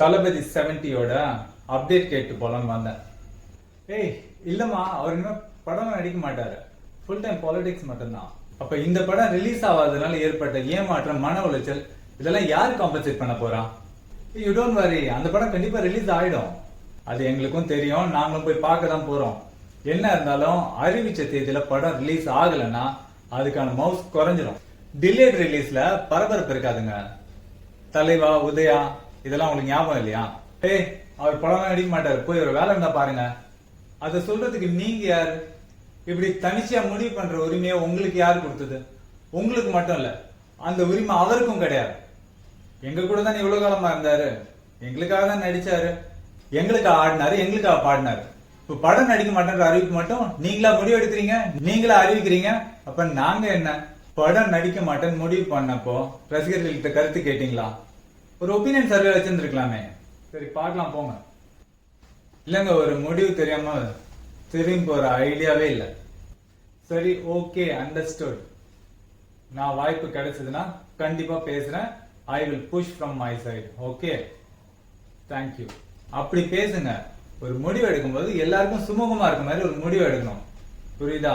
தளபதி 70யோட update கேட்டு போலான்னு வந்தேன். ஏய் இல்லம்மா, அவர் இனிமே படம் நடிக்க மாட்டாரு, ஃபுல் டைம் பாலிடிக்ஸ் மட்டும்தான். அப்ப இந்த படம் ரிலீஸ் ஆகாதனால ஏற்பட்ட ஏமாற்றம், மன உளைச்சல், இதெல்லாம் யாரு காம்பன்சேட் பண்ண போறா? யூ டோன்ட் வரி, அந்த படம் கண்டிப்பா ரிலீஸ் ஆயிடும். அது எங்களுக்கும் தெரியும், நாங்களும் போய் பார்க்க தான் போறோம். என்ன இருந்தாலும் அறிவிச்ச தேதியில படம் ரிலீஸ் ஆகலைன்னா அதுக்கான மவுஸ் குறைஞ்சிடும். டிலேட் ரிலீஸ்ல பரபரப்பு இருக்காதுங்க. தலைவா, உதயா, இதெல்லாம் உங்களுக்கு ஞாபகம் இல்லையா? ஏய், அவர் படம் நடிக்க மாட்டாரு, போய் ஒரு வேலை இருந்தா பாருங்க. அதை சொல்றதுக்கு நீங்க யாரு? இப்படி தனிச்சையா முடிவு பண்ற உரிமையை உங்களுக்கு யாரு கொடுத்தது? உங்களுக்கு மட்டும் இல்ல, அந்த உரிமை அவருக்கும் கிடையாது. எங்க கூட தான் இவ்வளவு காலமா இருந்தாரு, எங்களுக்காக தான் நடிச்சாரு, எங்களுக்கு ஆடினாரு, எங்களுக்காக பாடினாரு. இப்ப படம் நடிக்க மாட்டேன்ற அறிவிப்பு மட்டும் நீங்களா முடிவு எடுக்கிறீங்க, நீங்களா அறிவிக்கிறீங்க. அப்ப நாங்க என்ன? படம் நடிக்க மாட்டேன்னு முடிவு பண்ணப்போ ரசிகர்கள்கிட்ட கருத்து கேட்டீங்களா? ஒரு ஒப்பீனியன் சர்வே வச்சிருந்துருக்கலாமே. சரி பார்க்கலாம் போங்க. இல்லங்க, ஒரு முடிவு தெரியாம திரும்பி போற ஐடியாவே இல்லை. சரி, ஓகே, அண்டர்ஸ்டுட். நான் வாய்ப்பு கிடைச்சதுன்னா கண்டிப்பா பேசுறேன். I will push from my side. Okay, thank you. அப்படி பேசுங்க. ஒரு முடிவு எடுக்கும்போது எல்லாருக்கும் சுமூகமா இருக்க மாதிரி ஒரு முடிவு எடுக்கணும். புரியுதா?